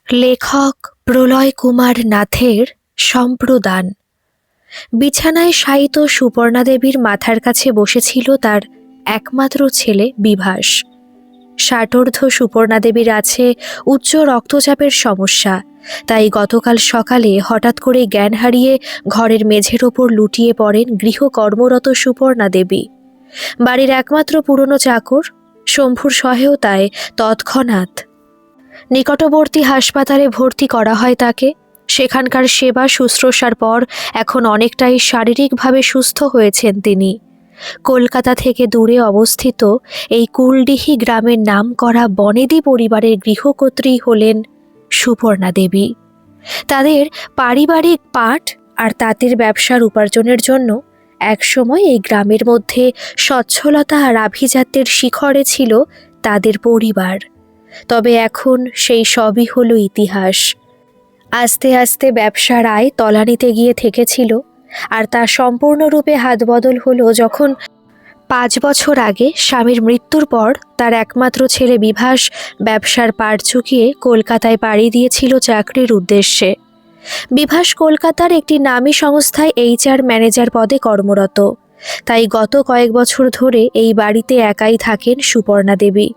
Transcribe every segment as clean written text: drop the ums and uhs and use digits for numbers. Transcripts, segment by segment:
লেখক প্রলয় কুমার নাথের সম্প্রদান। বিছানায় শায়িত সুপর্ণা দেবীর মাথার কাছে বসেছিল তার একমাত্র ছেলে বিভাস। ষাটোর্ধ্ব সুপর্ণা দেবীর আছে উচ্চ রক্তচাপের সমস্যা, তাই গতকাল সকালে হঠাৎ করে জ্ঞান হারিয়ে ঘরের মেঝের ওপর লুটিয়ে পড়েন গৃহকর্মরত সুপর্ণা দেবী। বাড়ির একমাত্র পুরনো চাকর শম্ভুর সহায়তায় তৎক্ষণাৎ নিকটবর্তী হাসপাতালে ভর্তি করা হয় তাকে। সেখানকার সেবা শুশ্রূষার পর এখন অনেকটাই শারীরিকভাবে সুস্থ হয়েছেন তিনি। কলকাতা থেকে দূরে অবস্থিত এই কুলডিহি গ্রামের নাম করা বনেদি পরিবারের গৃহকর্ত্রী হলেন সুপর্ণা দেবী। তাদের পারিবারিক পাট আর তাঁতের ব্যবসার উপার্জনের জন্য একসময় এই গ্রামের মধ্যে সচ্ছলতা আর আভিজাত্যের শিখরে ছিল তাদের পরিবার। তবে এখন সেই সবই হলো ইতিহাস। আস্তে আস্তে ব্যবসার আয় তলানিতে গিয়ে ঠেকেছিল, আর তা সম্পূর্ণরূপে হাতবদল হলো যখন 5 বছর আগে স্বামীর মৃত্যুর পর তার একমাত্র ছেলে বিভাস ব্যবসার পাড় চুকিয়ে কলকাতায় পাড়ি দিয়েছিল চাকরির উদ্দেশ্যে। বিভাস কলকাতার একটি নামী সংস্থায় HR ম্যানেজার পদে কর্মরত, তাই গত কয়েক বছর ধরে এই বাড়িতে একাই থাকেন সুপর্ণা দেবী।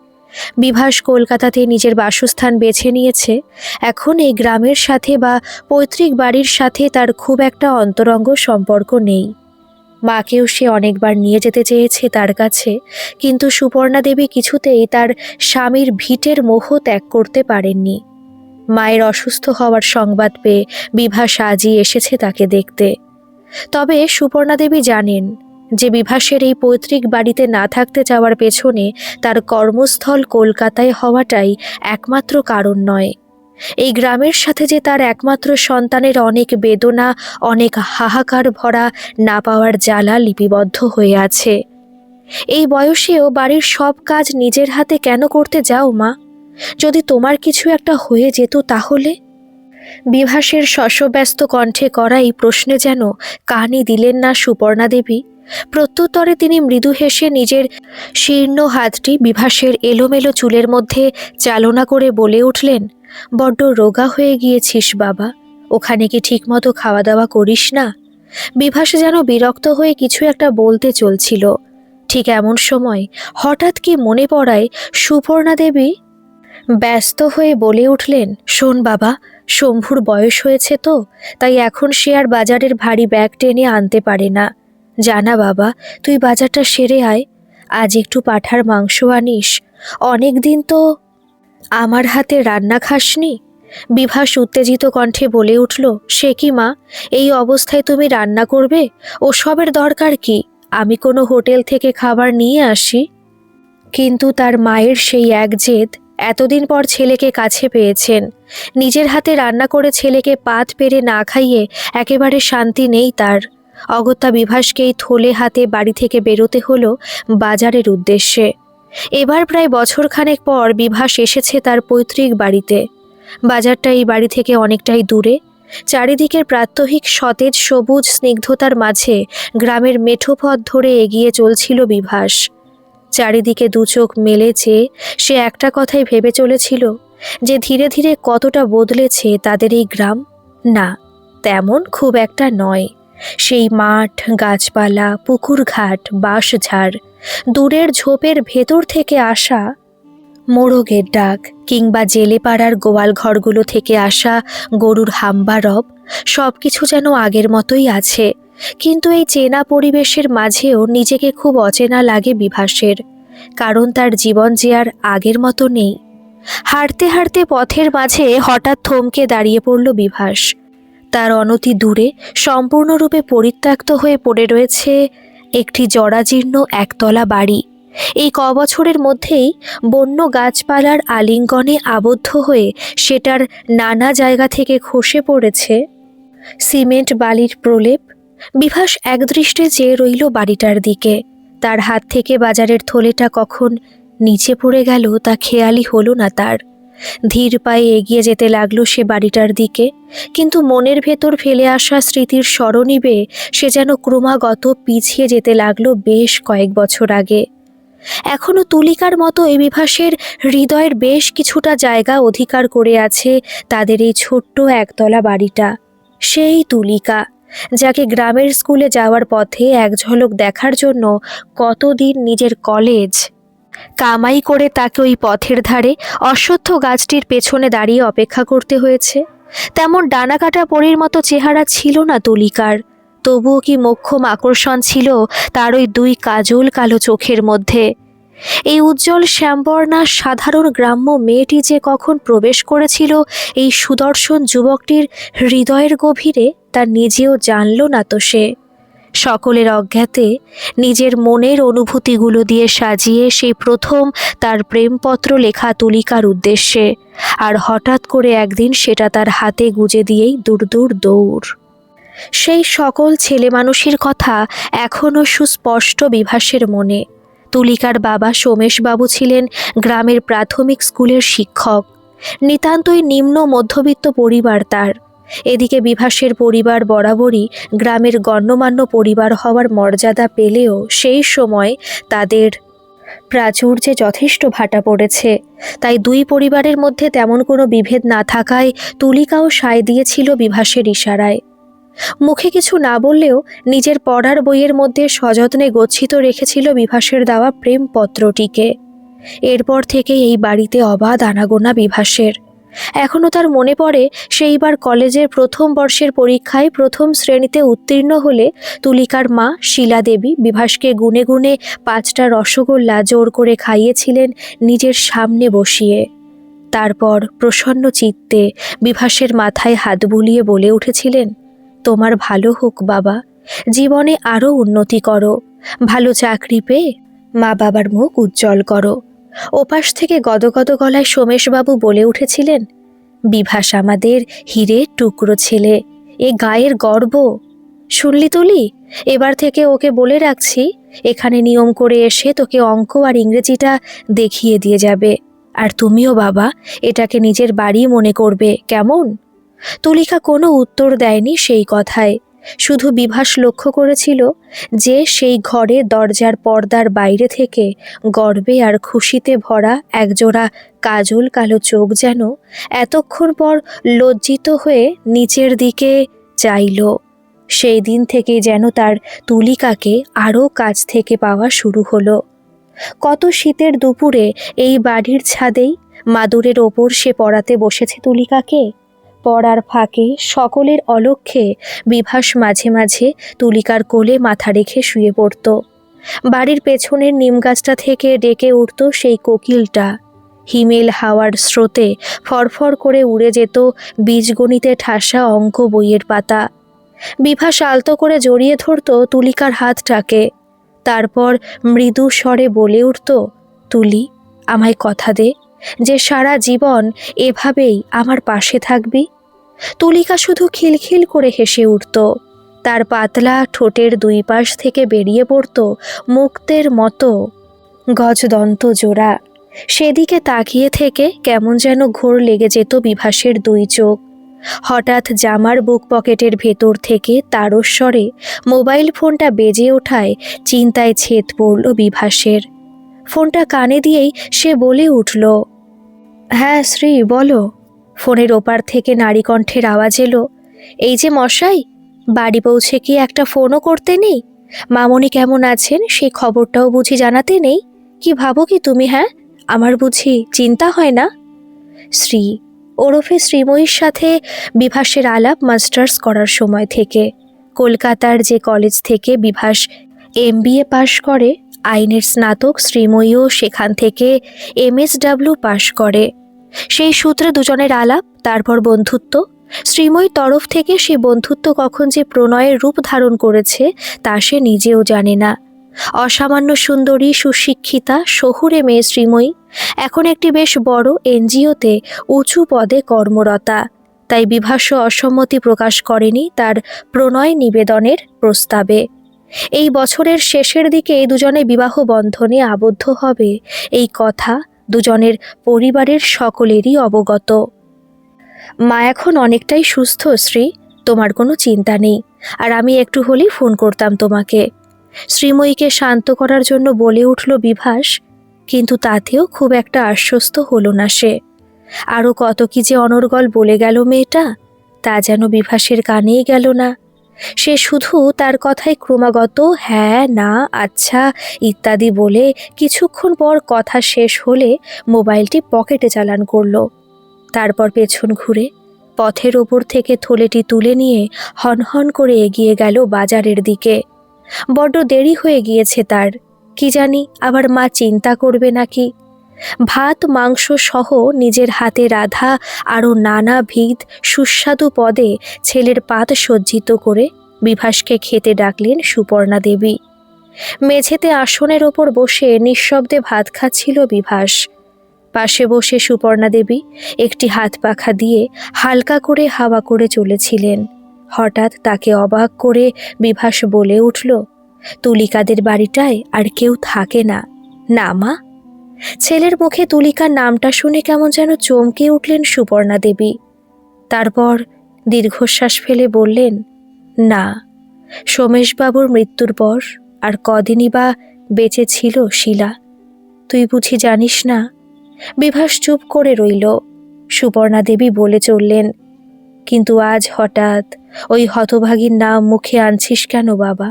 বিভাস কলকাতাতে নিজের বাসস্থান বেছে নিয়েছে। এখন এই গ্রামের সাথে বা পৈতৃক বাড়ির সাথে তার খুব একটা অন্তরঙ্গ সম্পর্ক নেই। মাকেও সে অনেকবার নিয়ে যেতে চেয়েছে তার কাছে, কিন্তু সুপর্ণা দেবী কিছুতেই তার স্বামীর ভিটের মোহ ত্যাগ করতে পারেননি। মায়ের অসুস্থ হওয়ার সংবাদ পেয়ে বিভাস আজই এসেছে তাকে দেখতে। তবে সুপর্ণা দেবী জানেন যে বিভাসের এই পৈতৃক বাড়িতে না থাকতে যাওয়ার পেছনে তার কর্মস্থল কলকাতায় হওয়াটাই একমাত্র কারণ নয়। এই গ্রামের সাথে যে তার একমাত্র সন্তানের অনেক বেদনা, অনেক হাহাকার ভরা না পাওয়ার জ্বালা লিপিবদ্ধ হয়ে আছে। এই বয়সেও বাড়ির সব কাজ নিজের হাতে কেন করতে যাও মা? যদি তোমার কিছু একটা হয়ে যেত তাহলে? বিভাসের শশব্যস্ত কণ্ঠে করা এই প্রশ্নে যেন কানই দিলেন না সুপর্ণা দেবী। প্রত্যুত্তরে তিনি মৃদু হেসে নিজের শীর্ণ হাতটি বিভাসের এলোমেলো চুলের মধ্যে চালনা করে বলে উঠলেন, বড্ড রোগা হয়ে গিয়েছিস বাবা, ওখানে কি ঠিকমতো খাওয়া দাওয়া করিস না? বিভাস যেন বিরক্ত হয়ে কিছু একটা বলতে চলছিল। ঠিক এমন সময় হঠাৎ কি মনে পড়ায় সুপর্ণা দেবী ব্যস্ত হয়ে বলে উঠলেন, শোন বাবা, শম্ভুর বয়স হয়েছে তো, তাই এখন সে আর বাজারের ভারী ব্যাগ টেনে আনতে পারে না। জানা বাবা, তুই বাজারটা সেরে আয়, আজ একটু পাঁঠার মাংস আনিস। অনেক দিন তো আমার হাতে রান্না খাসনি। বিভাস উত্তেজিত কণ্ঠে বলে উঠল, সে কি মা, এই অবস্থায় তুমি রান্না করবে? ওসবের দরকার কি? আমি কোনো হোটেল থেকে খাবার নিয়ে আসি। কিন্তু তার মায়ের সেই এক জেদ। এতদিন পর ছেলেকে কাছে পেয়েছেন, নিজের হাতে রান্না করে ছেলেকে পাত পেরে না খাইয়ে একেবারে শান্তি নেই তার। অগত্যা বিভাসকেই থলে হাতে বাড়ি থেকে বেরোতে হলো বাজারের উদ্দেশ্যে। এবার প্রায় বছরখানেক পর বিভাস এসেছে তার পৈতৃক বাড়িতে। বাজারটা এই বাড়ি থেকে অনেকটাই দূরে। চারিদিকের প্রাত্যহিক সতেজ সবুজ স্নিগ্ধতার মাঝে গ্রামের মেঠো পথ ধরে এগিয়ে চলছিল বিভাস। চারিদিকে দু চোখ মেলে চেয়ে সে একটা কথাই ভেবে চলেছিল যে ধীরে ধীরে কতটা বদলেছে তাদের এই গ্রাম। না, তেমন খুব একটা নয়। সেই মাঠ, গাছপালা, পুকুরঘাট, বাঁশঝাড়, দূরের ঝোপের ভেতর থেকে আসা মোরগের ডাক, কিংবা জেলে পাড়ার গোয়াল ঘরগুলো থেকে আসা গরুর হাম্বা রব, সব কিছু যেন আগের মতোই আছে। কিন্তু এই চেনা পরিবেশের মাঝেও নিজেকে খুব অচেনা লাগে বিভাসের, কারণ তার জীবন যে আর আগের মতো নেই। হাঁটতে হাঁটতে পথের মাঝে হঠাৎ থমকে দাঁড়িয়ে পড়ল বিভাস। তার অনতি দূরে সম্পূর্ণরূপে পরিত্যক্ত হয়ে পড়ে রয়েছে একটি জরাজীর্ণ একতলা বাড়ি। এই কবছরের মধ্যেই বন্য গাছপালার আলিঙ্গনে আবদ্ধ হয়ে সেটার নানা জায়গা থেকে খসে পড়েছে সিমেন্ট বালির প্রলেপ। বিভাস একদৃষ্টে চেয়ে রইল বাড়িটার দিকে। তার হাত থেকে বাজারের থলেটা কখন নিচে পড়ে গেল তা খেয়ালই হলো না তার। ধীর পায়ে এগিয়ে যেতে লাগলো সে বাড়িটার দিকে, কিন্তু মনের ভেতর ফেলে আসা স্মৃতির স্মরণিবে সে যেন ক্রমাগত পিছিয়ে যেতে লাগলো বেশ কয়েক বছর আগে। এখনো তুলিকার মতো এ বিভাসের হৃদয়ের বেশ কিছুটা জায়গা অধিকার করে আছে তাদের এই ছোট্ট একতলা বাড়িটা। সেই তুলিকা, যাকে গ্রামের স্কুলে যাওয়ার পথে এক ঝলক দেখার জন্য কতদিন নিজের কলেজ কামাই করে তাকে ওই পথের ধারে অশ্বত্থ গাছটির পেছনে দাঁড়িয়ে অপেক্ষা করতে হয়েছে। তেমন ডানাকাটা পরীর মতো চেহারা ছিল না তুলিকার, তবুও কি মোক্ষম আকর্ষণ ছিল তার ওই দুই কাজল কালো চোখের মধ্যে। এই উজ্জ্বল শ্যামবর্ণা সাধারণ গ্রাম্য মেয়েটি যে কখন প্রবেশ করেছিল এই সুদর্শন যুবকটির হৃদয়ের গভীরে তা নিজেও জানল না তো সে। সকলের অজ্ঞাতে নিজের মনের অনুভূতিগুলো দিয়ে সাজিয়ে সেই প্রথম তার প্রেমপত্র লেখা তুলিকার উদ্দেশ্যে, আর হঠাৎ করে একদিন সেটা তার হাতে গুজে দিয়েই দূর দূর দৌড়। সেই সকল ছেলে মানুষের কথা এখনও সুস্পষ্ট বিভাসের মনে। তুলিকার বাবা সোমেশবাবু ছিলেন গ্রামের প্রাথমিক স্কুলের শিক্ষক। নিতান্তই নিম্ন মধ্যবিত্ত পরিবার তার। এদিকে বিভাসের পরিবার বরাবরই গ্রামের গণ্যমান্য পরিবার হওয়ার মর্যাদা পেলেও সেই সময় তাদের প্রাচুর্যে যথেষ্ট ভাটা পড়েছে। তাই দুই পরিবারের মধ্যে তেমন কোনো বিভেদ না থাকায় তুলিকাও সায় দিয়েছিল বিভাসের ইশারায়। মুখে কিছু না বললেও নিজের পড়ার বইয়ের মধ্যে সযত্নে গচ্ছিত রেখেছিল বিভাসের দেওয়া প্রেমপত্রটিকে। এরপর থেকে এই বাড়িতে অবাধ আনাগোনা বিভাসের। এখনও তার মনে পড়ে সেইবার কলেজের প্রথম বর্ষের পরীক্ষায় প্রথম শ্রেণীতে উত্তীর্ণ হলে তুলিকার মা শিলাদেবী বিভাসকে গুনে গুনে 5টা রসগোল্লা জোর করে খাইয়েছিলেন নিজের সামনে বসিয়ে। তারপর প্রসন্ন চিত্তে বিভাসের মাথায় হাত বুলিয়ে বলে উঠেছিলেন, তোমার ভালো হোক বাবা, জীবনে আরও উন্নতি করো, ভালো চাকরি পেয়ে মা বাবার মুখ উজ্জ্বল করো। ওপাশ থেকে গদগদ গলায় সোমেশবাবু বলে উঠেছিলেন, বিভাস আমাদের হীরের টুকরো ছেলে, এ গায়ের গর্ব। শুনলি তুলি, এবার থেকে ওকে বলে রাখছি এখানে নিয়ম করে এসে তোকে অঙ্ক আর ইংরেজিটা দেখিয়ে দিয়ে যাবে। আর তুমিও বাবা এটাকে নিজের বাড়ি মনে করবে, কেমন? তুলিকা কোনো উত্তর দেয়নি সেই কথায়। শুধু বিভাস লক্ষ্য করেছিল যে সেই ঘরে দরজার পর্দার বাইরে থেকে গর্বে আর খুশিতে ভরা একজোড়া কাজল কালো চোখ যেন এতক্ষণ পর লজ্জিত হয়ে নিচের দিকে চাইল। সেই দিন থেকে যেন তার তুলিকাকে আরও কাছ থেকে পাওয়া শুরু হলো। কত শীতের দুপুরে এই বাড়ির ছাদেই মাদুরের ওপর সে পড়াতে বসেছে তুলিকাকে। পড়ার ফাঁকে সকলের অলক্ষ্যে বিভাস মাঝে মাঝে তুলিকার কোলে মাথা রেখে শুয়ে পড়ত। বাড়ির পেছনের নিমগাছটা থেকে ডেকে উঠত সেই কোকিলটা। হিমেল হাওয়ার স্রোতে ফরফর করে উড়ে যেত বীজগণিতে ঠাসা অঙ্ক বইয়ের পাতা। বিভাস আলতো করে জড়িয়ে ধরত তুলিকার হাতটাকে। তারপর মৃদু স্বরে বলে উঠত, তুলি, আমায় কথা দে যে সারা জীবন এভাবেই আমার পাশে থাকবি। তুলিকা শুধু খিলখিল করে হেসে উঠত। তার পাতলা ঠোঁটের দুই পাশ থেকে বেরিয়ে পড়ত মুক্তের মতো গজদন্ত জোড়া। সেদিকে তাকিয়ে থেকে কেমন যেন ঘোর লেগে যেত বিভাসের দুই চোখ। হঠাৎ জামার বুক পকেটের ভেতর থেকে তারস্বরে মোবাইল ফোনটা বেজে ওঠায় চিন্তায় ছেদ পড়ল বিভাসের। ফোনটা কানে দিয়েই সে বলে উঠল, হ্যাঁ শ্রী, বলো। ফোনের ওপার থেকে নারী কণ্ঠের আওয়াজ এলো, এই যে মশাই, বাড়ি পৌঁছে কি একটা ফোনও করতে নেই? মামনি কেমন আছেন সেই খবরটাও বুঝি জানাতে নেই? কি ভাবো কি তুমি? হ্যাঁ, আমার বুঝি চিন্তা হয় না? শ্রী ওরফে শ্রীময়ীর সাথে বিভাসের আলাপ মাস্টার্স করার সময় থেকে। কলকাতার যে কলেজ থেকে বিভাস MBA পাশ করে, আইনের স্নাতক শ্রীময়ীও সেখান থেকে MSW পাশ করে। সেই সূত্রে দুজনের আলাপ, তারপর বন্ধুত্ব। শ্রীময়ীর তরফ থেকে সে বন্ধুত্ব কখন যে প্রণয়ের রূপ ধারণ করেছে তা সে নিজেও জানে না। অসামান্য সুন্দরী, সুশিক্ষিতা, শহুরে মেয়ে শ্রীময়ী এখন একটি বেশ বড় NGO-তে উঁচু পদে কর্মরতা। তাই বিভাসও অসম্মতি প্রকাশ করেনি তার প্রণয় নিবেদনের প্রস্তাবে। এই বছরের শেষের দিকে দুজনে বিবাহ বন্ধনে আবদ্ধ হবে এই কথা দুজনের পরিবারের সকলেরই অবগত। মা এখন অনেকটাই সুস্থ শ্রী, তোমার কোনো চিন্তা নেই। আর আমি একটু হলেই ফোন করতাম তোমাকে। শ্রীময়ীকে শান্ত করার জন্য বলে উঠল বিভাস, কিন্তু তাতেও খুব একটা আশ্বস্ত হলো না সে। আরও কত কি যে অনর্গল বলে গেল মেয়েটা, তা যেন বিভাসের কানেই গেল না। সে শুধু তার কথায় ক্রমাগত হ্যাঁ না আচ্ছা ইত্যাদি বলে কিছুক্ষণ পর কথা শেষ হলে মোবাইলটি পকেটে চালান করল। তারপর পেছন ঘুরে পথের ওপর থেকে থলেটি তুলে নিয়ে হনহন করে এগিয়ে গেল বাজারের দিকে। বড্ড দেরি হয়ে গিয়েছে তার, কি জানি আবার মা চিন্তা করবে নাকি। ভাত মাংস সহ নিজের হাতে রাধা আরও নানাবিধ সুস্বাদু পদে ছেলের পাত সজ্জিত করে বিভাসকে খেতে ডাকলেন সুপর্ণা দেবী। মেঝেতে আসনের ওপর বসে নিঃশব্দে ভাত খাচ্ছিল বিভাস। পাশে বসে সুপর্ণা দেবী একটি হাত পাখা দিয়ে হালকা করে হাওয়া করে চলেছিলেন। হঠাৎ তাকে অবাক করে বিভাস বলে উঠল, তুলিকাদের বাড়িটায় আর কেউ থাকে না, না মা? ছেলের মুখে তুলিকার নামটা শুনে কেমন যেন চমকে উঠলেন সুপর্ণা দেবী। তারপর দীর্ঘশ্বাস ফেলে বললেন, না, সোমেশবাবুর মৃত্যুর পর আর কদিনই বা বেঁচে ছিল শিলা, তুই বুঝি জানিস না? বিভাস চুপ করে রইল। সুপর্ণা দেবী বলে চললেন, কিন্তু আজ হঠাৎ ওই হতভাগীর নাম মুখে আনছিস কেন বাবা?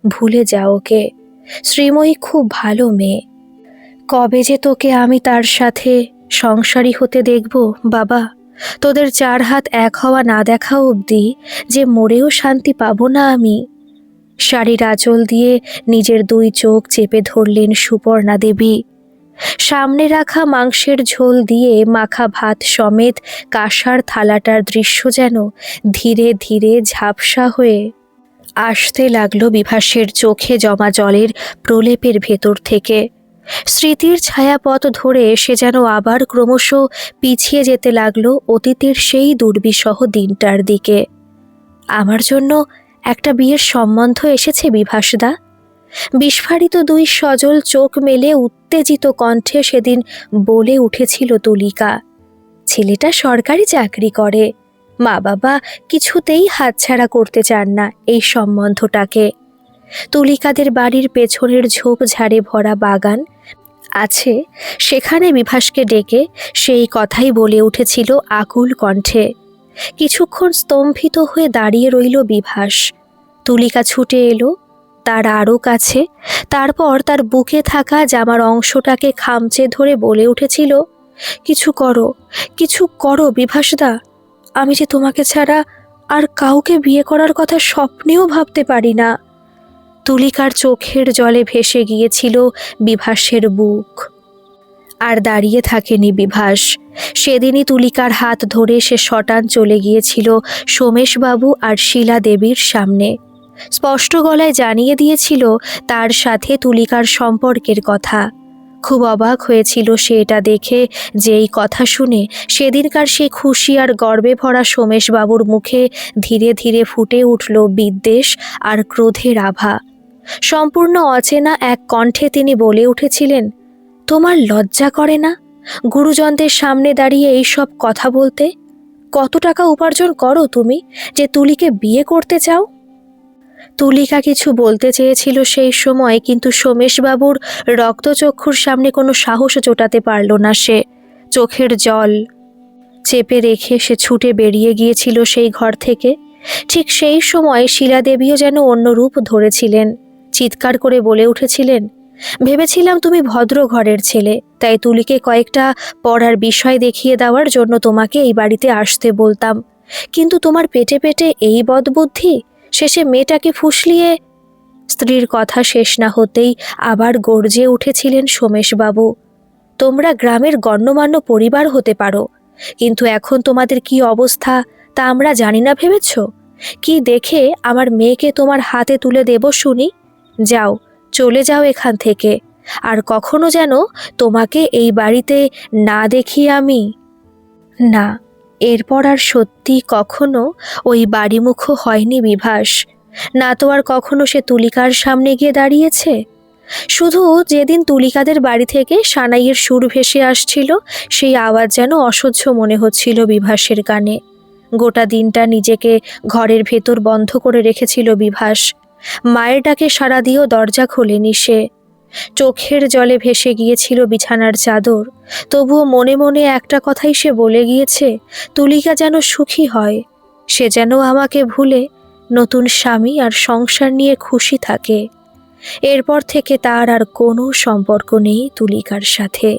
ভুলে যা ওকে, শ্রীময়ী খুব ভালো মেয়ে। কবে যে তোকে আমি তার সাথে সংসারী হতে দেখব বাবা? তোদের চার হাত এক হওয়া না দেখা অবধি যে মরেও শান্তি পাবো না আমি। শাড়ির আঁচল দিয়ে নিজের দুই চোখ চেপে ধরলেন সুপর্ণা দেবী। সামনে রাখা মাংসের ঝোল দিয়ে মাখা ভাত সমেত কাঁসার থালাটার দৃশ্য যেন ধীরে ধীরে ঝাপসা হয়ে আসতে লাগলো বিভাসের চোখে জমা জলের প্রলেপের ভেতর থেকে। স্মৃতির ছায়াপথ ধরে সে যেন আবার ক্রমশ পিছিয়ে যেতে লাগলো অতীতের সেই দুর্বিষহ দিনটার দিকে। আমার জন্য একটা বিয়ের সম্বন্ধ এসেছে বিভাসদা। বিস্ফারিত দুই সজল চোখ মেলে উত্তেজিত কণ্ঠে সেদিন বলে উঠেছিল তুলিকা। ছেলেটা সরকারি চাকরি করে, মা বাবা কিছুতেই হাতছাড়া করতে চান না এই সম্বন্ধটাকে। তুলিকাদের বাড়ির পেছনের ঝোপঝাড়ে ভরা বাগান আছে, সেখানে বিভাসকে ডেকে সেই কথাই বলে উঠেছিল আকুল কণ্ঠে। কিছুক্ষণ স্তম্ভিত হয়ে দাঁড়িয়ে রইল বিভাস। তুলিকা ছুটে এলো তার আরও কাছে। তারপর তার বুকে থাকা জামার অংশটাকে খামচে ধরে বলে উঠেছিল, কিছু করো, কিছু করো বিভাসদা। আমি যে তোমাকে ছাড়া আর কাউকে বিয়ে করার কথা স্বপ্নেও ভাবতে পারি না। তুলিকার চোখের জলে ভেসে গিয়েছিল বিভাসের বুক। আর দাঁড়িয়ে থাকেনি বিভাস। সেদিনই তুলিকার হাত ধরে সে শটান চলে গিয়েছিল সোমেশবাবু আর শিলা দেবীর সামনে। স্পষ্ট গলায় জানিয়ে দিয়েছিল তার সাথে তুলিকার সম্পর্কের কথা। খুব অবাক হয়েছিল সে এটা দেখে যে এই কথা শুনে সেদিনকার সে খুশি আর গর্বে ভরা সোমেশবাবুর মুখে ধীরে ধীরে ফুটে উঠল বিদ্বেষ আর ক্রোধের আভা। সম্পূর্ণ অচেনা এক কণ্ঠে তিনি বলে উঠেছিলেন, তোমার লজ্জা করে না গুরুজনদের সামনে দাঁড়িয়ে এইসব কথা বলতে? কত টাকা উপার্জন করো তুমি যে তুলিকে বিয়ে করতে চাও? তুলিকা কিছু বলতে চেয়েছিল সেই সময়, কিন্তু সোমেশবাবুর রক্তচক্ষুর সামনে কোনো সাহস জোটাতে পারল না সে। চোখের জল চেপে রেখে সে ছুটে বেরিয়ে গিয়েছিল সেই ঘর থেকে। ঠিক সেই সময় শিলাদেবীও যেন অন্য রূপ ধরেছিলেন। চিৎকার করে বলে উঠেছিলেন, ভেবেছিলাম তুমি ভদ্র ঘরের ছেলে, তাই তুলিকে কয়েকটা পড়ার বিষয় দেখিয়ে দেওয়ার জন্য তোমাকে এই বাড়িতে আসতে বলতাম, কিন্তু তোমার পেটে পেটে এই বদবুদ্ধি, শেষে মেয়েটাকে ফুসলিয়ে। স্ত্রীর কথা শেষ না হতেই আবার গর্জে উঠেছিলেন সোমেশবাবু, তোমরা গ্রামের গণ্যমান্য পরিবার হতে পারো, কিন্তু এখন তোমাদের কি অবস্থা তা আমরা জানি না ভেবেছ? কি দেখে আমার মেয়েকে তোমার হাতে তুলে দেব শুনি? যাও, চলে যাও এখান থেকে, আর কখনো যেন তোমাকে এই বাড়িতে না দেখি আমি। না, এরপর আর সত্যি কখনো ওই বাড়িমুখো হয়নি বিভাস। না তো আর কখনো সে তুলিকার সামনে গিয়ে দাঁড়িয়েছে। শুধু যেদিন তুলিকাদের বাড়ি থেকে সানাইয়ের সুর ভেসে আসছিল, সেই আওয়াজ যেন অসহ্য মনে হচ্ছিল বিভাসের কানে। গোটা দিনটা নিজেকে ঘরের ভেতর বন্ধ করে রেখেছিল বিভাস। মায়ের ডাকে সাড়া দিয়েও দরজা খোলেনি সে। চোখের জলে ভেসে গিয়েছিল বিছানার চাদর, তবুও মনে মনে একটা কথাই সে বলে গিয়েছে, তুলিকা যেন সুখী হয়, সে যেন আমাকে ভুলে নতুন স্বামী আর সংসার নিয়ে খুশি থাকে। এরপর থেকে তার আর কোনো সম্পর্ক নেই তুলিকার সাথে।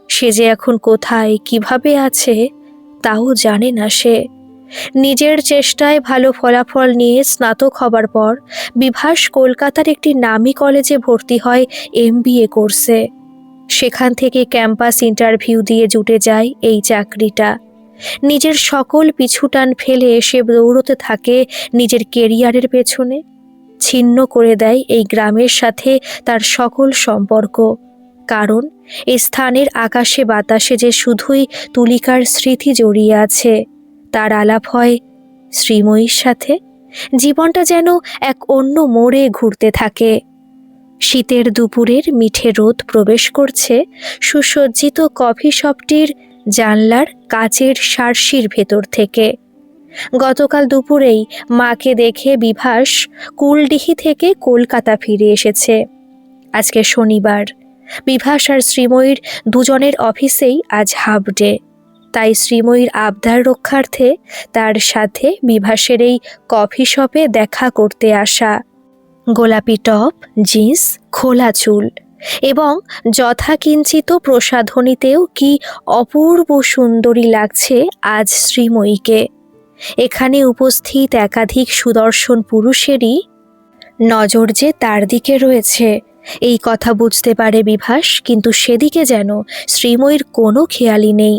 সে যে এখন কোথায় কিভাবে আছে তাও জানে না সে। নিজের চেষ্টায় ভালো ফলাফল নিয়ে স্নাতক হবার পর বিভাস কলকাতার একটি নামী কলেজে ভর্তি হয় MBA কোর্সে। সেখান থেকে ক্যাম্পাস ইন্টারভিউ দিয়ে জুটে যায় এই চাকরিটা। নিজের সকল পিছুটান ফেলে সে দৌড়তে থাকে নিজের কেরিয়ারের পেছনে। ছিন্ন করে দেয় এই গ্রামের সাথে তার সকল সম্পর্ক, কারণ এই স্থানের আকাশে বাতাসে যে শুধুই তুলিকার স্মৃতি জড়িয়ে আছে। তার আলাপ হয় শ্রীময়ীর সাথে। জীবনটা যেন এক অন্য মোড়ে ঘুরতে থাকে। শীতের দুপুরের মিঠে রোদ প্রবেশ করছে সুসজ্জিত কফি শপটির জানলার কাচের শার্সির ভেতর থেকে। গতকাল দুপুরেই মাকে দেখে বিভাস কুলডিহি থেকে কলকাতা ফিরে এসেছে। আজকে শনিবার, বিভাস আর শ্রীময়ীর দুজনের অফিসেই আজ হাফ ডে। তাই শ্রীময়ীর আবদার রক্ষার্থে তার সাথে বিভাসের এই কফি শপে দেখা করতে আসা। গোলাপি টপ, জিন্স, খোলা চুল এবং যথাকিঞ্চিত প্রসাধনীতেও কি অপূর্ব সুন্দরী লাগছে আজ শ্রীময়ীকে। এখানে উপস্থিত একাধিক সুদর্শন পুরুষেরই নজর যে তার দিকে রয়েছে এই কথা বুঝতে পারে বিভাস, কিন্তু সেদিকে যেন শ্রীময়ীর কোনো খেয়ালই নেই।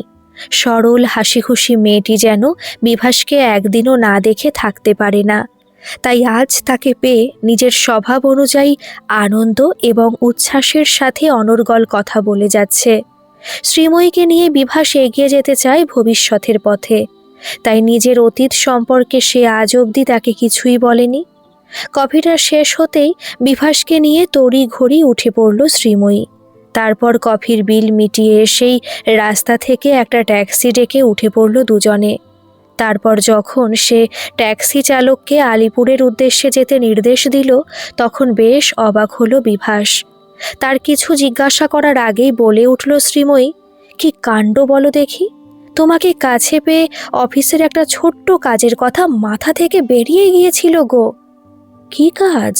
সরল হাসিখুশি মেয়েটি যেন বিভাসকে একদিনও না দেখে থাকতে পারে না। তাই আজ তাকে পেয়ে নিজের স্বভাব অনুযায়ী আনন্দ এবং উচ্ছ্বাসের সাথে অনর্গল কথা বলে যাচ্ছে। শ্রীময়ীকে নিয়ে বিভাস এগিয়ে যেতে চায় ভবিষ্যতের পথে। তাই নিজের অতীত সম্পর্কে সে আজ অবধি তাকে কিছুই বলেনি। কফিটা শেষ হতেই বিভাসকে নিয়ে তড়ি ঘড়ি উঠে পড়ল শ্রীময়ী। তারপর কফির বিল মিটিয়ে এসেই রাস্তা থেকে একটা ট্যাক্সি ডেকে উঠে পড়ল দুজনে। তারপর যখন সে ট্যাক্সি চালককে আলিপুরের উদ্দেশ্যে যেতে নির্দেশ দিল, তখন বেশ অবাক হলো বিভাস। তার কিছু জিজ্ঞাসা করার আগেই বলে উঠল শ্রীময়ী, কি কাণ্ড বলো দেখি, তোমাকে কাছে পেয়ে অফিসের একটা ছোট্ট কাজের কথা মাথা থেকে বেরিয়ে গিয়েছিল গো। কি কাজ?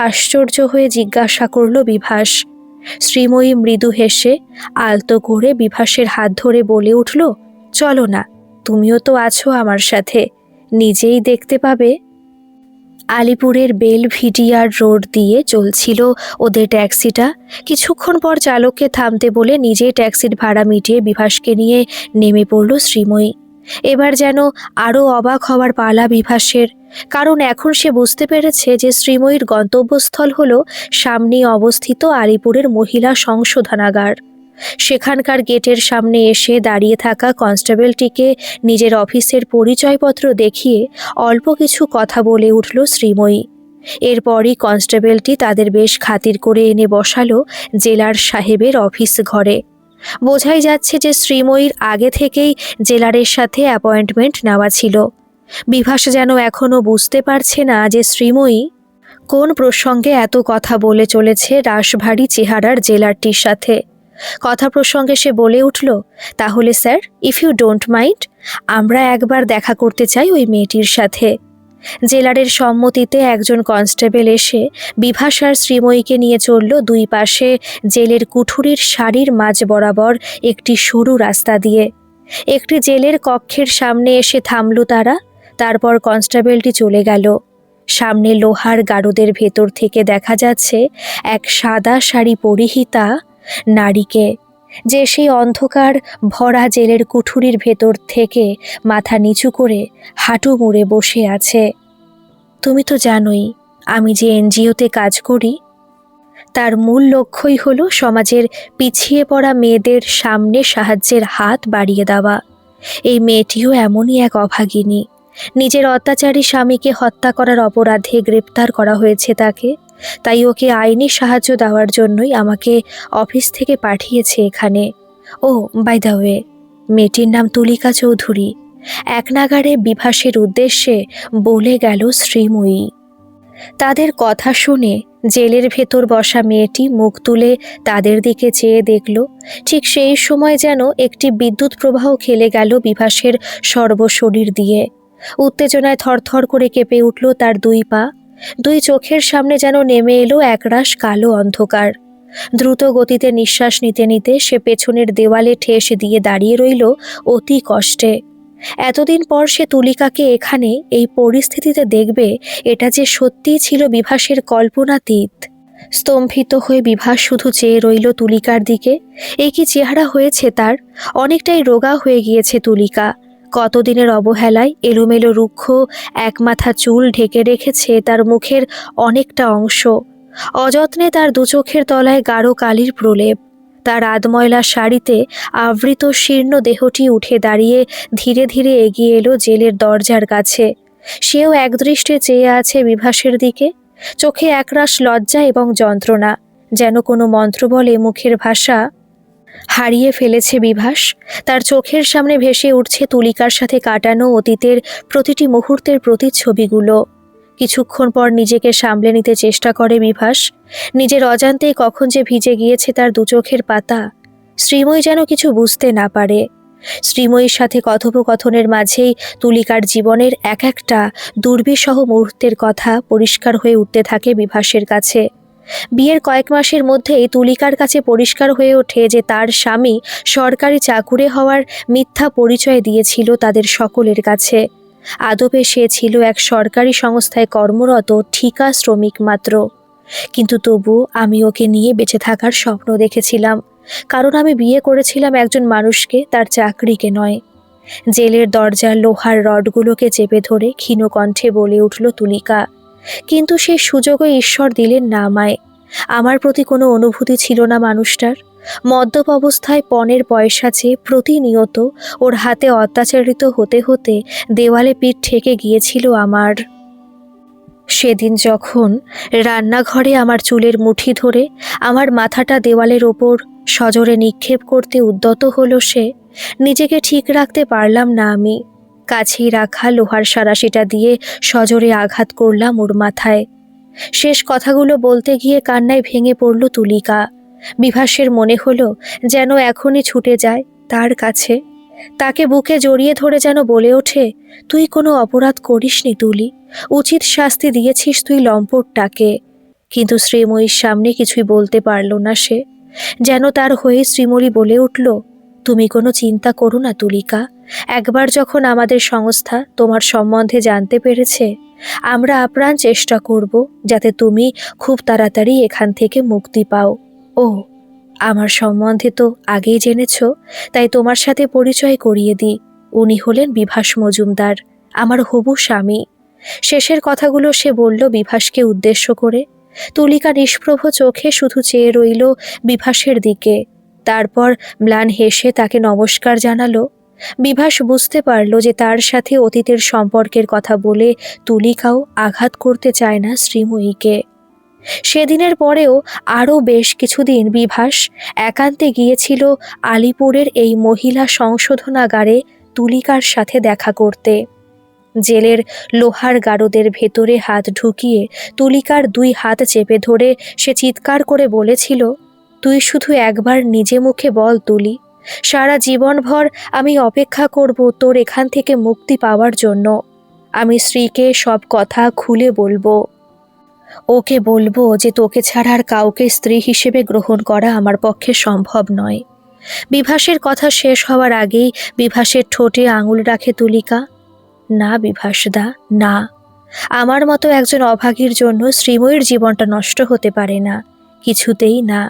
আশ্চর্য হয়ে জিজ্ঞাসা করল বিভাস। শ্রীময়ী মৃদু হেসে আলতো করে বিভাসের হাত ধরে বলে উঠল, চলো না, তুমিও তো আছো আমার সাথে, নিজেই দেখতে পাবে। আলিপুরের বেলভিডিয়ার রোড দিয়ে চলছিল ওদের ট্যাক্সিটা। কিছুক্ষণ পর চালককে থামতে বলে নিজেই ট্যাক্সির ভাড়া মিটিয়ে বিভাসকে নিয়ে নেমে পড়ল শ্রীময়ী। এবার যেন আরও অবাক হওয়ার পালা বিভাসের, কারণ এখন সে বুঝতে পেরেছে যে শ্রীময়ীর গন্তব্যস্থল হল সামনেই অবস্থিত আলিপুরের মহিলা সংশোধনাগার। সেখানকার গেটের সামনে এসে দাঁড়িয়ে থাকা কনস্টেবলটিকে নিজের অফিসের পরিচয়পত্র দেখিয়ে অল্প কিছু কথা বলে উঠল শ্রীময়ী। এরপরই কনস্টেবলটি তাদের বেশ খাতির করে এনে বসালো জেলার সাহেবের অফিস ঘরে। বোঝাই যাচ্ছে যে শ্রীময়ীর আগে থেকেই জেলারের সাথে অ্যাপয়েন্টমেন্ট নেওয়া ছিল। বিভাস যেন এখনও বুঝতে পারছে না যে শ্রীময়ী কোন প্রসঙ্গে এত কথা বলে চলেছে রাশভারী চেহারার জেলারটির সাথে। কথা প্রসঙ্গে সে বলে উঠল, তাহলে sir, if you don't mind, আমরা একবার দেখা করতে চাই ওই মেয়েটির সাথে। জেলারের সম্মতিতে একজন কনস্টেবল এসে বিভাস আর শ্রীময়ীকে নিয়ে চলল দুই পাশে জেলের কুঠুরির সারির মাঝ বরাবর একটি সরু রাস্তা দিয়ে। একটি জেলের কক্ষের সামনে এসে থামল তারা। তারপর কনস্টেবলটি চলে গেল। সামনে লোহার গারদের ভেতর থেকে দেখা যাচ্ছে এক সাদা শাড়ি পরিহিতা নারীকে, যে সেই অন্ধকার ভরা জেলের কুঠুরির ভেতর থেকে মাথা নিচু করে হাঁটু মুড়ে বসে আছে। তুমি তো জানোই আমি যে এনজিওতে কাজ করি, তার মূল লক্ষ্যই হলো সমাজের পিছিয়ে পড়া মেয়েদের সামনে সাহায্যের হাত বাড়িয়ে দেওয়া। এই মেয়েটিও এমনই এক অভাগিনী। নিজের অত্যাচারী স্বামীকে হত্যা করার অপরাধে গ্রেপ্তার করা হয়েছে তাকে। তাই ওকে আইনি সাহায্য দেওয়ার জন্যই আমাকে অফিস থেকে পাঠিয়েছে এখানে। ও বাই দ্য ওয়ে, মেয়েটির নাম তুলিকা চৌধুরী, এক নাগাড়ে বিভাসের উদ্দেশ্যে বলে গেল শ্রীময়ী। তাদের কথা শুনে জেলের ভেতর বসা মেয়েটি মুখ তুলে তাদের দিকে চেয়ে দেখল। ঠিক সেই সময় যেন একটি বিদ্যুৎ প্রবাহ খেলে গেল বিভাসের সর্বশরীর দিয়ে। উত্তেজনায় থরথর করে কেঁপে উঠল তার দুই পা। দুই চোখের সামনে যেন নেমে এলো একরাশ কালো অন্ধকার। দ্রুত গতিতে নিঃশ্বাস নিতে নিতে সে পেছনের দেওয়ালে ঠেস দিয়ে দাঁড়িয়ে রইল অতি কষ্টে। এতদিন পর সে তুলিকাকে এখানে এই পরিস্থিতিতে দেখবে, এটা যে সত্যিই ছিল বিভাসের কল্পনাতীত। স্তম্ভিত হয়ে বিভাস শুধু চেয়ে রইল তুলিকার দিকে। এই কি চেহারা হয়েছে তার! অনেকটাই রোগা হয়ে গিয়েছে তুলিকা। কতদিনের অবহেলায় এলোমেলো রুক্ষ একমাথা চুল ঢেকে রেখেছে তার মুখের অনেকটা অংশ। অযত্নে তার দু চোখের তলায় গাঢ় কালির প্রলেপ। তার আধময়লা শাড়িতে আবৃত শীর্ণ দেহটি উঠে দাঁড়িয়ে ধীরে ধীরে এগিয়ে এলো জেলের দরজার কাছে। সেও একদৃষ্টে চেয়ে আছে বিভাসের দিকে, চোখে একরাশ লজ্জা এবং যন্ত্রণা। যেন কোনো মন্ত্রবলে মুখের ভাষা হারিয়ে ফেলেছে বিভাস। তার চোখের সামনে ভেসে উঠছে তুলিকার সাথে কাটানো অতীতের প্রতিটি মুহূর্তের প্রতিচ্ছবিগুলো। কিছুক্ষণ পর নিজেকে সামলে নিতে চেষ্টা করে বিভাস। নিজের অজান্তেই কখন যে ভিজে গিয়েছে তার দু চোখের পাতা। শ্রীময়ী যেন কিছু বুঝতে না পারে। শ্রীময়ীর সাথে কথোপকথনের মাঝেই তুলিকার জীবনের এক একটা দুর্বিষহ মুহূর্তের কথা পরিষ্কার হয়ে উঠতে থাকে বিভাসের কাছে। বিয়ের কয়েক মাসের মধ্যেই তুলিকার কাছে পরিষ্কার হয়ে ওঠে যে তার স্বামী সরকারি চাকুরে হওয়ার মিথ্যা পরিচয় দিয়েছিল তাদের সকলের কাছে। আদপে সে ছিল এক সরকারি সংস্থায় কর্মরত ঠিকা শ্রমিক মাত্র। কিন্তু তবু আমি ওকে নিয়ে বেঁচে থাকার স্বপ্ন দেখেছিলাম, কারণ আমি বিয়ে করেছিলাম একজন মানুষকে, তার চাকরিকে নয়। জেলের দরজার লোহার রডগুলোকে চেপে ধরে ক্ষীণ কণ্ঠে বলে উঠল তুলিকা। কিন্তু সে সুযোগও ঈশ্বর দিলেন না আমায়। আমার প্রতি কোনো অনুভূতি ছিল না মানুষটার। মদ্যপ অবস্থায় পণের পয়সা চেয়ে প্রতিনিয়ত ওর হাতে অত্যাচারিত হতে হতে দেওয়ালে পিঠ ঠেকে গিয়েছিল আমার। সেদিন যখন রান্নাঘরে আমার চুলের মুঠি ধরে আমার মাথাটা দেওয়ালের ওপর সজোরে নিক্ষেপ করতে উদ্যত হলো সে, নিজেকে ঠিক রাখতে পারলাম না আমি। কাছেই রাখা লোহার সারাশিটা দিয়ে সজোরে আঘাত করলাম ওর মাথায়। শেষ কথাগুলো বলতে গিয়ে কান্নায় ভেঙে পড়ল তুলিকা। বিভাসের মনে হলো যেন এখনই ছুটে যায় তার কাছে, তাকে বুকে জড়িয়ে ধরে যেন বলে ওঠে, তুই কোনো অপরাধ করিসনি তুলি, উচিত শাস্তি দিয়েছিস তুই লম্পটটাকে। কিন্তু শ্রীময়ীর সামনে কিছুই বলতে পারল না সে। যেন তার হয়ে শ্রীময়ী বলে উঠল, তুমি কোনো চিন্তা করো না তুলিকা। একবার যখন আমাদের সংস্থা তোমার সম্বন্ধে জানতে পেরেছে, আমরা আপ্রাণ চেষ্টা করব যাতে তুমি খুব তাড়াতাড়ি এখান থেকে মুক্তি পাও। ও, আমার সম্বন্ধে তো আগেই জেনেছ, তাই তোমার সাথে পরিচয় করিয়ে দিই। উনি হলেন বিভাস মজুমদার, আমার হবু স্বামী। শেষের কথাগুলো সে বলল বিভাসকে উদ্দেশ্য করে। তুলিকা নিষ্প্রভ চোখে শুধু চেয়ে রইল বিভাসের দিকে। তারপর ম্লান হেসে তাকে নমস্কার জানালো। বিভাস বুঝতে পারল যে তার সাথে অতীতের সম্পর্কের কথা বলে তুলিকাও আঘাত করতে চায় না শ্রীময়ীকে। সেদিনের পরেও আরও বেশ কিছুদিন বিভাস একান্তে গিয়েছিল আলিপুরের এই মহিলা সংশোধনাগারে তুলিকার সাথে দেখা করতে। জেলের লোহার গারদের ভেতরে হাত ঢুকিয়ে তুলিকার দুই হাত চেপে ধরে সে চিৎকার করে বলেছিল, তুই শুধু একবার নিজে মুখে বল তুলি, সারা জীবনভর আমি অপেক্ষা করব তোর এখান থেকে মুক্তি পাওয়ার জন্য। আমি স্ত্রীকে সব কথা খুলে বলবো। ওকে বলবো যে তোকে ছাড়া আর কাউকে স্ত্রী হিসেবে গ্রহণ করা আমার পক্ষে সম্ভব নয়। বিভাসের কথা শেষ হওয়ার আগেই বিভাসের ঠোঁটে আঙুল রাখে তুলিকা। না বিভাসদা, না, আমার মতো একজন অভাগীর জন্য শ্রীময়ীর জীবনটা নষ্ট হতে পারে না, কিছুতেই না।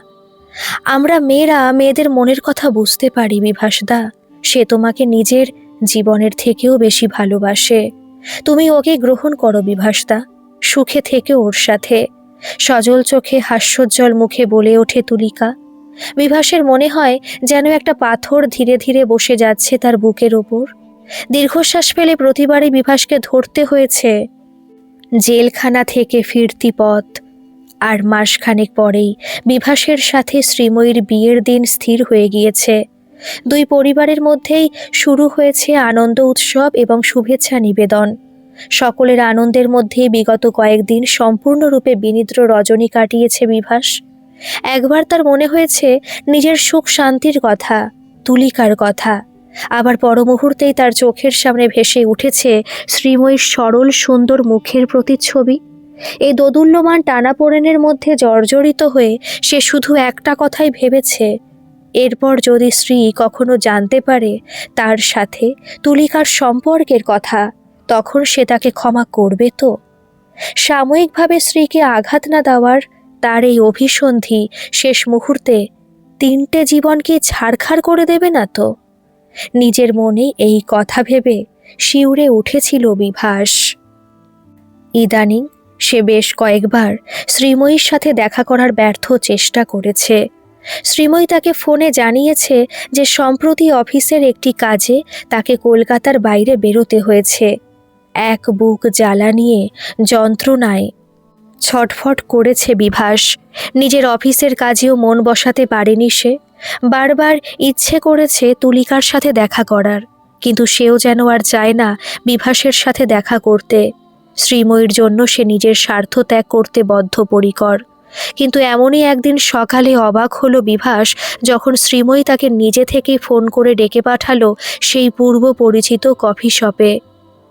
আমরা মেয়েরা মেয়েদের মনের কথা বুঝতে পারি বিভাসদা। সে তোমাকে নিজের জীবনের থেকেও বেশি ভালোবাসে। তুমি ওকে গ্রহণ করো বিভাসদা, সুখে থেকে ওর সাথে। সজল চোখে হাস্যোজ্জ্বল মুখে বলে ওঠে তুলিকা। বিভাসের মনে হয় যেন একটা পাথর ধীরে ধীরে বসে যাচ্ছে তার বুকের ওপর। দীর্ঘশ্বাস ফেলে প্রতিবারই বিভাসকে ধরতে হয়েছে। জেলখানা থেকে ফিরতি পথ। আর মাসখানেক পরেই বিভাসের সাথে শ্রীময়ীর বিয়ের দিন স্থির হয়ে গিয়েছে। দুই পরিবারের মধ্যেই শুরু হয়েছে আনন্দ উৎসব এবং শুভেচ্ছা নিবেদন। সকলের আনন্দের মধ্যে বিগত কয়েকদিন সম্পূর্ণরূপে বিনিদ্র রজনী কাটিয়েছে বিভাস। একবার তার মনে হয়েছে নিজের সুখ শান্তির কথা, তুলিকার কথা, আবার পরমুহূর্তেই তার চোখের সামনে ভেসে উঠেছে শ্রীময়ীর সরল সুন্দর মুখের প্রতিচ্ছবি। এই দোদুল্যমান টানাপোড়েনের মধ্যে জর্জরিত হয়ে সে শুধু একটা কথাই ভেবেছে, এরপর যদি স্ত্রী কখনো জানতে পারে তার সাথে তুলিকার সম্পর্কের কথা, তখন সে তাকে ক্ষমা করবে তো? সাময়িকভাবে স্ত্রীকে আঘাত না দেওয়ার তার এই অভিসন্ধি শেষ মুহূর্তে 3টে জীবনকে ছাড়খাড় করে দেবে না তো? নিজের মনে এই কথা ভেবে শিউরে উঠেছিল বিভাস। ইদানিং সে বেশ কয়েকবার শ্রীময়ীর সাথে দেখা করার ব্যর্থ চেষ্টা করেছে। শ্রীময়ী তাকে ফোনে জানিয়েছে যে সম্প্রতি অফিসের একটি কাজে তাকে কলকাতার বাইরে বেরোতে হয়েছে। এক বুক জ্বালা নিয়ে যন্ত্রণায় ছটফট করেছে বিভাস। নিজের অফিসের কাজেও মন বসাতে পারেনি সে। বারবার ইচ্ছে করেছে তুলিকার সাথে দেখা করার, কিন্তু সেও যেন আর চায় না বিভাসের সাথে দেখা করতে। শ্রীময়ীর জন্য সে নিজের স্বার্থ ত্যাগ করতে বদ্ধপরিকর। কিন্তু এমনই একদিন সকালে অবাক হলো বিভাস, যখন শ্রীময়ী তাকে নিজে থেকেই ফোন করে ডেকে পাঠালো সেই পূর্ব পরিচিত কফি শপে।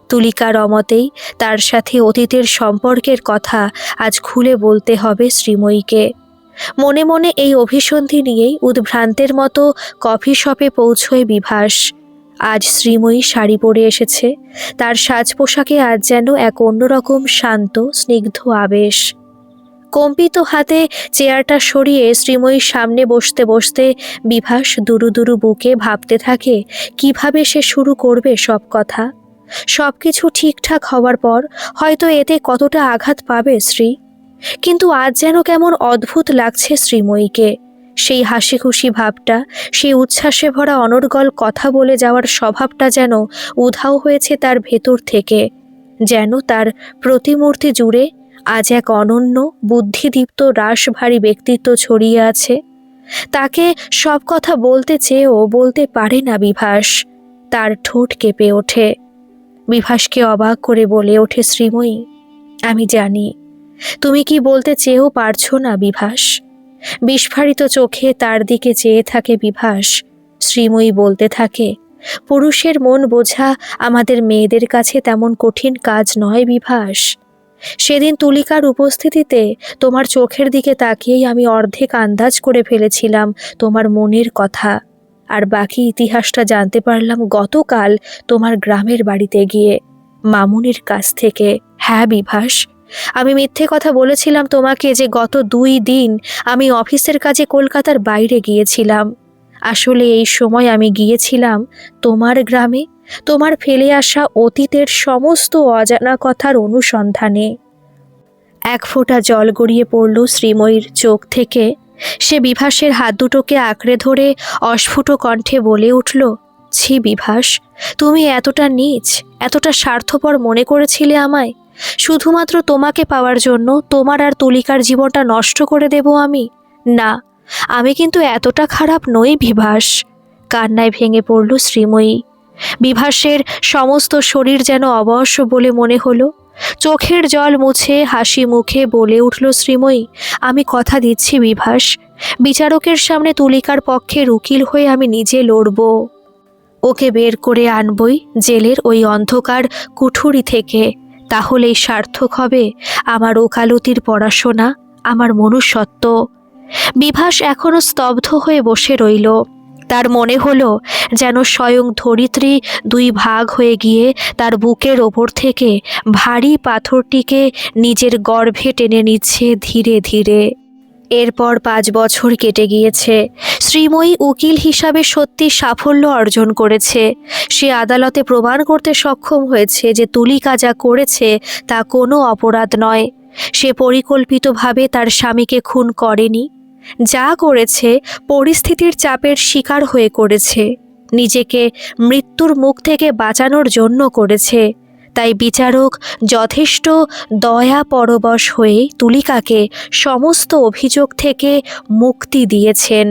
তুলিকার অমতেই তার সাথে অতীতের সম্পর্কের কথা আজ খুলে বলতে হবে শ্রীময়ীকে। মনে মনে এই অভিসন্ধি নিয়েই উদ্ভ্রান্তের মতো কফি শপে পৌঁছয় বিভাস। আজ শ্রীময়ী শাড়ি পরে এসেছে। তার সাজ পোশাকে আজ যেন এক অন্যরকম শান্ত স্নিগ্ধ আবেশ। কম্পিত হাতে চেয়ারটা সরিয়ে শ্রীময়ীর সামনে বসতে বসতে বিভাস দুরু দুরু বুকে ভাবতে থাকে কিভাবে সে শুরু করবে সব কথা। সবকিছু ঠিকঠাক হওয়ার পর হয়তো এতে কতটা আঘাত পাবে শ্রী, কিন্তু আজ যেন কেমন অদ্ভুত লাগছে শ্রীময়ীকে। সেই হাসি খুশি ভাবটা, সেই উচ্ছ্বাসে ভরা অনর্গল কথা বলে যাওয়ার স্বভাবটা যেন উধাও হয়েছে তার ভেতর থেকে। যেন তার প্রতিমূর্তি জুড়ে আজ এক অনন্য বুদ্ধিদীপ্ত রাশভারী ব্যক্তিত্ব ছড়িয়ে আছে। তাকে সব কথা বলতে চেয়েও বলতে পারে না বিভাস। তার ঠোঁট কেঁপে ওঠে। বিভাসকে অবাক করে বলে ওঠে শ্রীময়ী, আমি জানি তুমি কি বলতে চেয়েও পারছো না বিভাস। বিস্ফারিত চোখে তার দিকে চেয়ে থাকে বিভাস। শ্রীময়ী বলতে থাকে, পুরুষের মন বোঝা আমাদের মেয়েদের কাছে তেমন কঠিন কাজ নয় বিভাস। সেদিন তুলিকার উপস্থিতিতে তোমার চোখের দিকে তাকিয়েই আমি অর্ধেক আন্দাজ করে ফেলেছিলাম তোমার মনের কথা, আর বাকি ইতিহাসটা জানতে পারলাম গতকাল তোমার গ্রামের বাড়িতে গিয়ে, মামুনির কাছ থেকে। হ্যাঁ বিভাস, আমি মিথ্যে কথা বলেছিলাম তোমাকে যে গত 2 দিন আমি অফিসের কাজে কলকাতার বাইরে গিয়েছিলাম। আসলে এই সময় আমি গিয়েছিলাম তোমার গ্রামে, তোমার ফেলে আসা অতীতের সমস্ত অজানা কথার অনুসন্ধানে। এক ফোঁটা জল গড়িয়ে পড়ল শ্রীময়ীর চোখ থেকে। সে বিভাসের হাত দুটোকে আঁকড়ে ধরে অস্ফুট কণ্ঠে বলে উঠল, ছি বিভাস, তুমি এতটা নীচ, এতটা স্বার্থপর মনে করেছিলে আমায়? শুধুমাত্র তোমাকে পাওয়ার জন্য তোমার আর তুলিকার জীবনটা নষ্ট করে দেব আমি? না, আমি কিন্তু এতটা খারাপ নই বিভাস। কান্নায় ভেঙে পড়ল শ্রীময়ী। বিভাসের সমস্ত শরীর যেন অবশ বলে মনে হলো। চোখের জল মুছে হাসি মুখে বলে উঠল শ্রীময়ী, আমি কথা দিচ্ছি বিভাস, বিচারকের সামনে তুলিকার পক্ষে উকিল হয়ে আমি নিজে লড়ব। ওকে বের করে আনবই জেলের ওই অন্ধকার কুঠুরি থেকে। তাহলেই সার্থক হবে আমার ওকালতির পড়াশোনা, আমার মনুষ্যত্ব। বিভাস এখনো স্তব্ধ হয়ে বসে রইল। তার মনে হলো যেন স্বয়ং ধরিত্রী 2 ভাগ হয়ে গিয়ে তার বুকের ওপর থেকে ভারী পাথরটিকে নিজের গর্ভে টেনে নিচ্ছে ধীরে ধীরে। এরপর 5 বছর কেটে গিয়েছে। শ্রীময়ী উকিল হিসাবে সত্যি সাফল্য অর্জন করেছে। সে আদালতে প্রমাণ করতে সক্ষম হয়েছে যে তুলিকা যা করেছে তা কোনো অপরাধ নয়। সে পরিকল্পিতভাবে তার স্বামীকে খুন করেনি। যা করেছে পরিস্থিতির চাপের শিকার হয়ে করেছে, নিজেকে মৃত্যুর মুখ থেকে বাঁচানোর জন্য করেছে। তাই বিচারক যথেষ্ট দয়া পরবশ হয়ে তুলিকাকে সমস্ত অভিযোগ থেকে মুক্তি দিয়েছেন।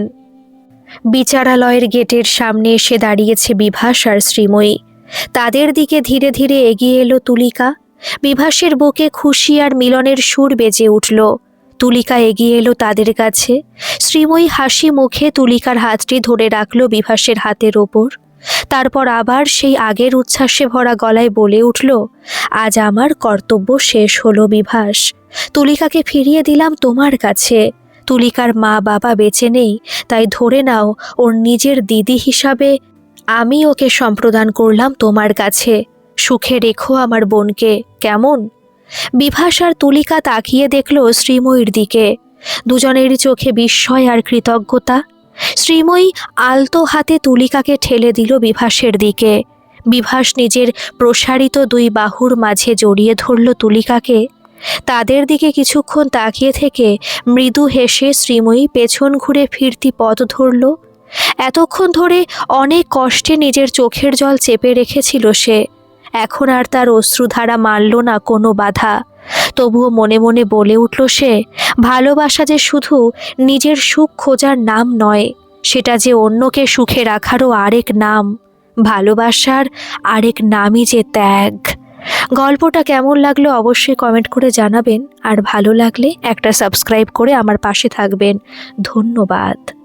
বিচারালয়ের গেটের সামনে এসে দাঁড়িয়েছে বিভাস আর শ্রীময়ী। তাদের দিকে ধীরে ধীরে এগিয়ে এলো তুলিকা। বিভাসের বুকে খুশি আর মিলনের সুর বেজে উঠল। তুলিকা এগিয়ে এলো তাদের কাছে। শ্রীময়ী হাসি মুখে তুলিকার হাতটি ধরে রাখল বিভাসের হাতের ওপর। তারপর আবার সেই আগের উচ্ছ্বাসে ভরা গলায় বলে উঠল, আজ আমার কর্তব্য শেষ হলো বিভাস। তুলিকাকে ফিরিয়ে দিলাম তোমার কাছে। তুলিকার মা বাবা বেঁচে নেই, তাই ধরে নাও ওর নিজের দিদি হিসাবে আমি ওকে সম্প্রদান করলাম তোমার কাছে। সুখে রেখো আমার বোনকে, কেমন? বিভাস আর তুলিকা তাকিয়ে দেখল শ্রীময়ীর দিকে। দুজনের চোখে বিস্ময় আর কৃতজ্ঞতা। শ্রীময়ী আলতো হাতে তুলিকাকে ঠেলে দিল বিভাসের দিকে। বিভাস নিজের প্রসারিত দুই বাহুর মাঝে জড়িয়ে ধরল তুলিকাকে। তাদের দিকে কিছুক্ষণ তাকিয়ে থেকে মৃদু হেসে শ্রীময়ী পেছন ঘুরে ফিরতি পথ ধরল। এতক্ষণ ধরে অনেক কষ্টে নিজের চোখের জল চেপে রেখেছিল সে। এখন আর তার অশ্রুধারা মানল না কোনো বাধা। তবুও মনে মনে বলে উঠল সে, ভালোবাসা যে শুধু নিজের সুখ খোঁজার নাম নয়, সেটা যে অন্যকে সুখে রাখারও আরেক নাম। ভালোবাসার আরেক নামই যে ত্যাগ। গল্পটা কেমন লাগলো অবশ্যই কমেন্ট করে জানাবেন, আর ভালো লাগলে একটা সাবস্ক্রাইব করে আমার পাশে থাকবেন। ধন্যবাদ।